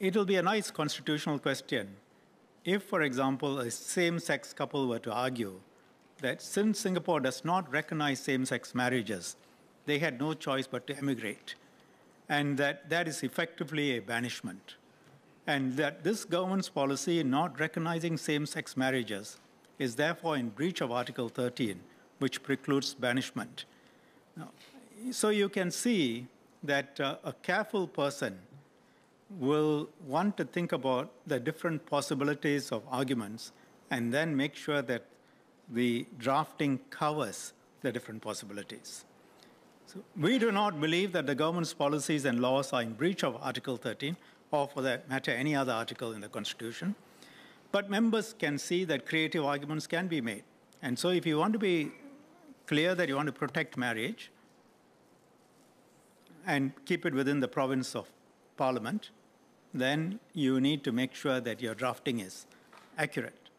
it will be a nice constitutional question if, for example, a same-sex couple were to argue that since Singapore does not recognize same-sex marriages, they had no choice but to emigrate, and that is effectively a banishment, and that this government's policy in not recognizing same-sex marriages is therefore in breach of Article 13, which precludes banishment. Now, so you can see that a careful person will want to think about the different possibilities of arguments and then make sure that the drafting covers the different possibilities. So we do not believe that the government's policies and laws are in breach of Article 13, or for that matter, any other article in the Constitution. But members can see that creative arguments can be made. And so if you want to be clear that you want to protect marriage and keep it within the province of Parliament, then you need to make sure that your drafting is accurate.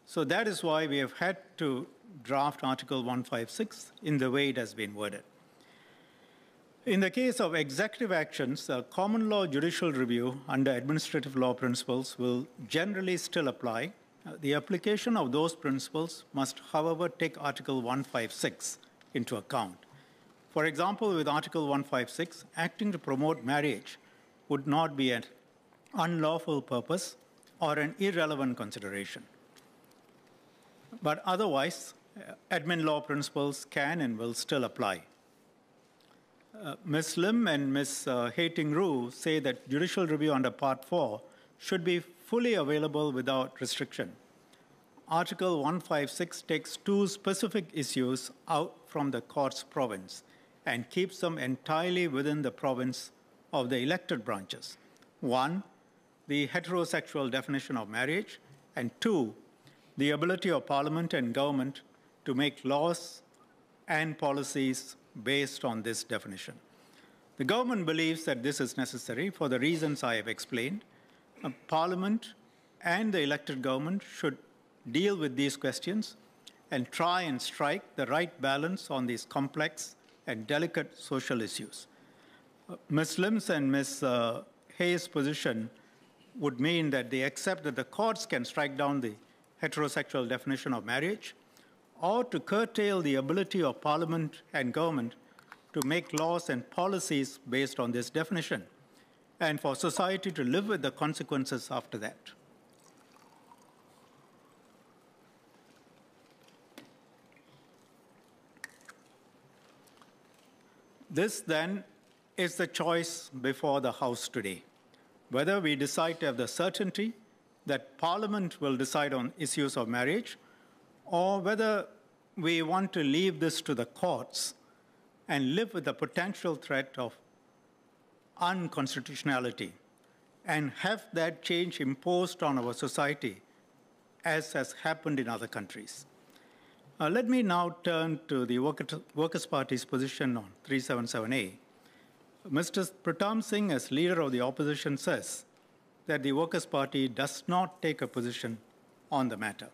So that is why we have had to draft Article 156 in the way it has been worded. In the case of executive actions, common law judicial review under administrative law principles will generally still apply. The application of those principles must, however, take Article 156 into account. For example, with Article 156, acting to promote marriage would not be an unlawful purpose or an irrelevant consideration. But otherwise, admin law principles can and will still apply. Ms. Lim and Ms. Hating Roo say that judicial review under Part 4 should be fully available without restriction. Article 156 takes two specific issues out from the court's province and keeps them entirely within the province of the elected branches. One, the heterosexual definition of marriage, and two, the ability of Parliament and government to make laws and policies based on this definition. The government believes that this is necessary for the reasons I have explained. Parliament and the elected government should deal with these questions and try and strike the right balance on these complex and delicate social issues. Ms. Lim's and Ms. Hayes' position would mean that they accept that the courts can strike down the heterosexual definition of marriage, or to curtail the ability of Parliament and government to make laws and policies based on this definition, and for society to live with the consequences after that. This, then, is the choice before the House today, whether we decide to have the certainty that Parliament will decide on issues of marriage, or whether we want to leave this to the courts and live with the potential threat of unconstitutionality and have that change imposed on our society as has happened in other countries. Let me now turn to the Workers' Party's position on 377A. Mr. Pritam Singh, as leader of the opposition, says that the Workers' Party does not take a position on the matter.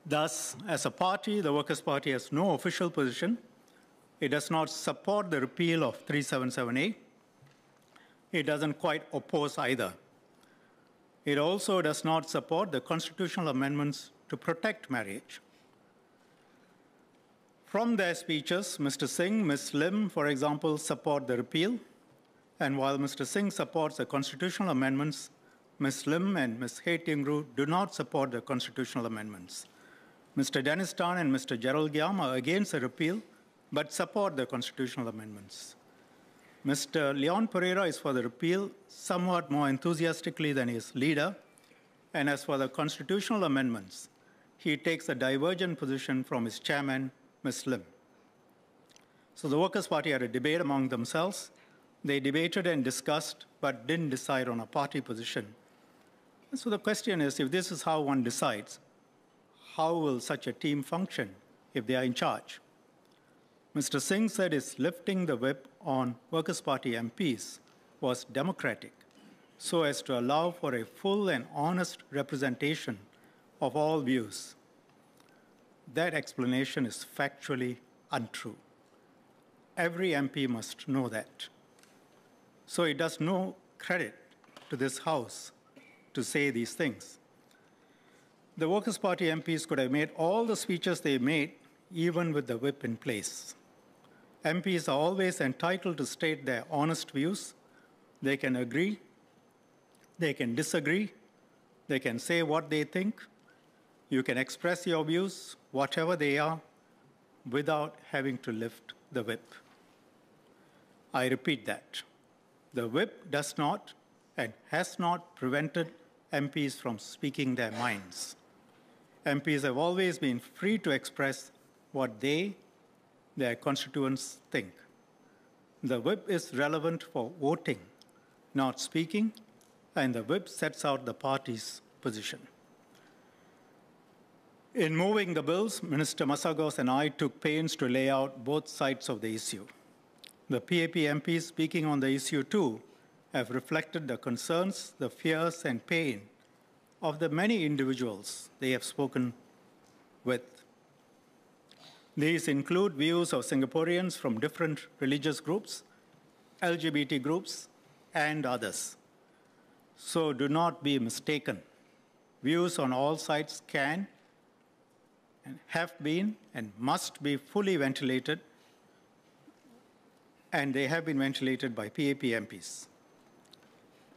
Thus, as a party, the Workers' Party has no official position. It does not support the repeal of 377A. It doesn't quite oppose either. It also does not support the constitutional amendments to protect marriage. From their speeches, Mr. Singh, Ms. Lim, for example, support the repeal. And while Mr. Singh supports the constitutional amendments, Ms. Lim and Ms. Hating Roo do not support the constitutional amendments. Mr. Dennis Tan and Mr. Gerald Giam are against the repeal, but support the constitutional amendments. Mr. Leon Perera is for the repeal somewhat more enthusiastically than his leader, and as for the constitutional amendments, he takes a divergent position from his chairman, Ms. Lim. So the Workers' Party had a debate among themselves. They debated and discussed, but didn't decide on a party position. And so the question is, if this is how one decides, how will such a team function if they are in charge? Mr. Singh said his lifting the whip on Workers' Party MPs was democratic, so as to allow for a full and honest representation of all views. That explanation is factually untrue. Every MP must know that. So it does no credit to this House to say these things. The Workers' Party MPs could have made all the speeches they made, even with the whip in place. MPs are always entitled to state their honest views. They can agree, they can disagree, they can say what they think. You can express your views, whatever they are, without having to lift the whip. I repeat that. The whip does not and has not prevented MPs from speaking their minds. MPs have always been free to express what their constituents think. The whip is relevant for voting, not speaking, and the whip sets out the party's position. In moving the bills, Minister Masagos and I took pains to lay out both sides of the issue. The PAP MPs speaking on the issue too have reflected the concerns, the fears, and pain of the many individuals they have spoken with. These include views of Singaporeans from different religious groups, LGBT groups, and others. So do not be mistaken. Views on all sides can and have been and must be fully ventilated, and they have been ventilated by PAP MPs.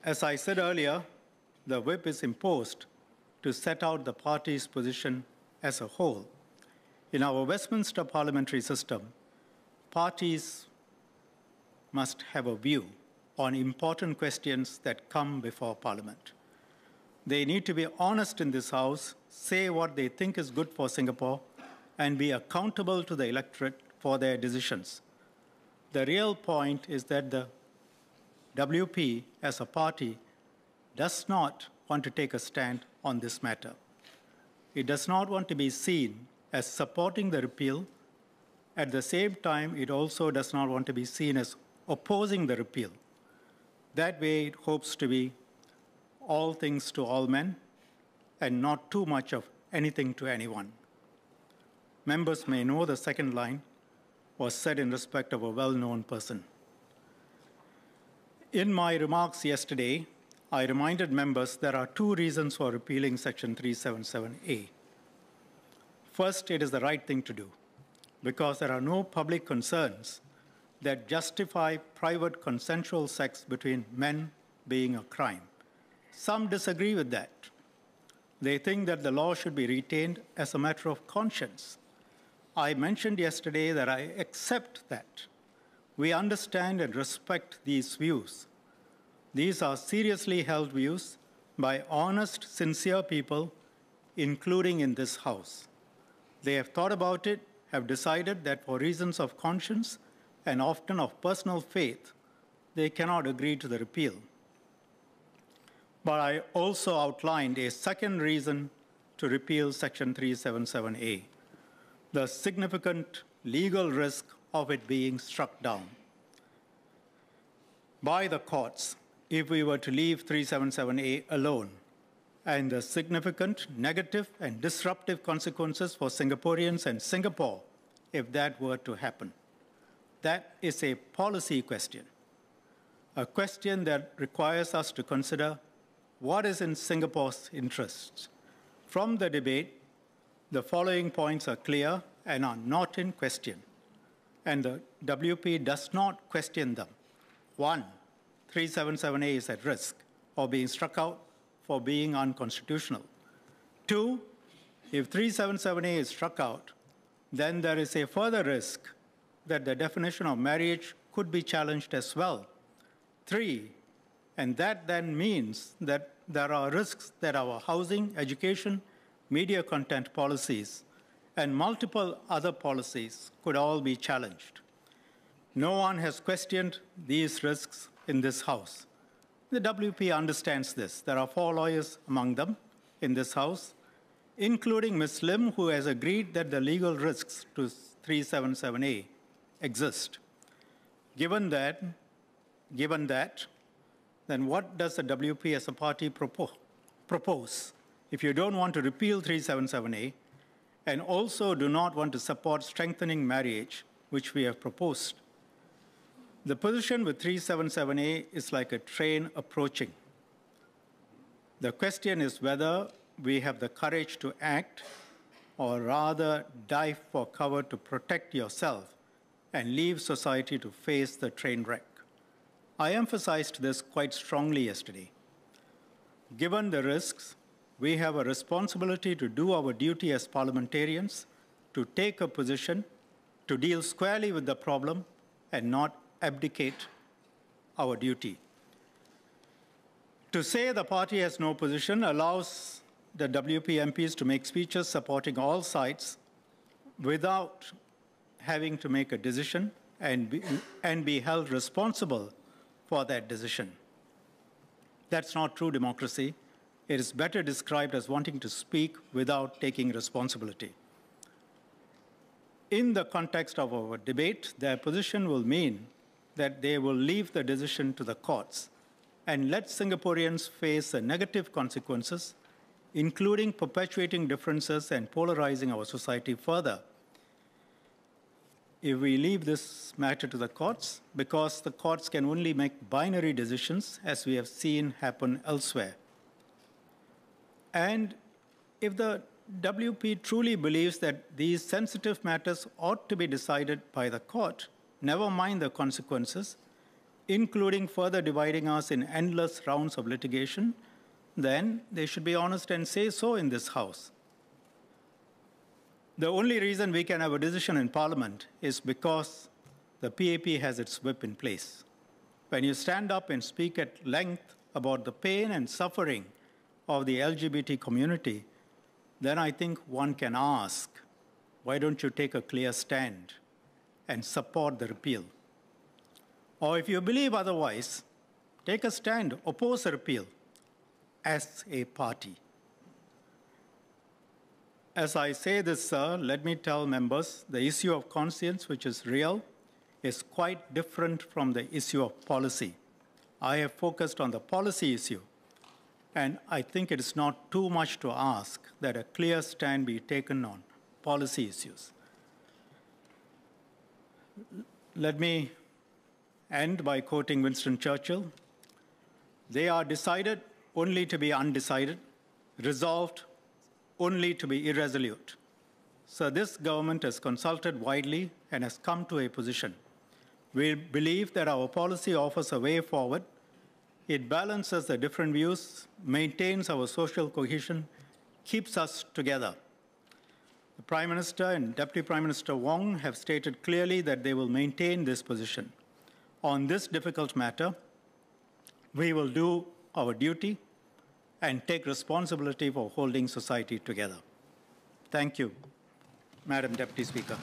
As I said earlier, the whip is imposed to set out the party's position as a whole. In our Westminster parliamentary system, parties must have a view on important questions that come before Parliament. They need to be honest in this House, say what they think is good for Singapore, and be accountable to the electorate for their decisions. The real point is that the WP as a party does not want to take a stand on this matter. It does not want to be seen as supporting the repeal. At the same time, it also does not want to be seen as opposing the repeal. That way, it hopes to be all things to all men and not too much of anything to anyone. Members may know the second line was said in respect of a well-known person. In my remarks yesterday, I reminded members there are two reasons for repealing Section 377A. First, it is the right thing to do, because there are no public concerns that justify private consensual sex between men being a crime. Some disagree with that. They think that the law should be retained as a matter of conscience. I mentioned yesterday that I accept that. We understand and respect these views. These are seriously held views by honest, sincere people, including in this House. They have thought about it, have decided that for reasons of conscience and often of personal faith, they cannot agree to the repeal. But I also outlined a second reason to repeal Section 377A, the significant legal risk of it being struck down by the courts if we were to leave 377A alone, and the significant negative and disruptive consequences for Singaporeans and Singapore if that were to happen. That is a policy question, a question that requires us to consider what is in Singapore's interests. From the debate, the following points are clear and are not in question, and the WP does not question them. 1, 377A is at risk of being struck out for being unconstitutional. 2, if 377A is struck out, then there is a further risk that the definition of marriage could be challenged as well. 3, and that then means that there are risks that our housing, education, media content policies, and multiple other policies could all be challenged. No one has questioned these risks in this House. The WP understands this. There are 4 lawyers among them in this House, including Ms. Lim, who has agreed that the legal risks to 377A exist. Given that, then what does the WP as a party propose? If you don't want to repeal 377A and also do not want to support strengthening marriage, which we have proposed, The position with 377A is like a train approaching. The question is whether we have the courage to act or rather dive for cover to protect yourself and leave society to face the train wreck. I emphasized this quite strongly yesterday. Given the risks, we have a responsibility to do our duty as parliamentarians, to take a position, to deal squarely with the problem and not abdicate our duty. To say the party has no position allows the WP MPs to make speeches supporting all sides without having to make a decision and be held responsible for that decision. That's not true democracy. It is better described as wanting to speak without taking responsibility. In the context of our debate, their position will mean that they will leave the decision to the courts and let Singaporeans face the negative consequences, including perpetuating differences and polarizing our society further. If we leave this matter to the courts, because the courts can only make binary decisions, as we have seen happen elsewhere. And if the WP truly believes that these sensitive matters ought to be decided by the court, never mind the consequences, including further dividing us in endless rounds of litigation, then they should be honest and say so in this House. The only reason we can have a decision in Parliament is because the PAP has its whip in place. When you stand up and speak at length about the pain and suffering of the LGBT community, then I think one can ask, why don't you take a clear stand and support the repeal? Or if you believe otherwise, take a stand, oppose the repeal as a party. As I say this, sir, let me tell members, the issue of conscience, which is real, is quite different from the issue of policy. I have focused on the policy issue, and I think it is not too much to ask that a clear stand be taken on policy issues. Let me end by quoting Winston Churchill. They are decided only to be undecided, resolved only to be irresolute. So this government has consulted widely and has come to a position. We believe that our policy offers a way forward. It balances the different views, maintains our social cohesion, keeps us together. The Prime Minister and Deputy Prime Minister Wong have stated clearly that they will maintain this position. On this difficult matter, we will do our duty and take responsibility for holding society together. Thank you, Madam Deputy Speaker.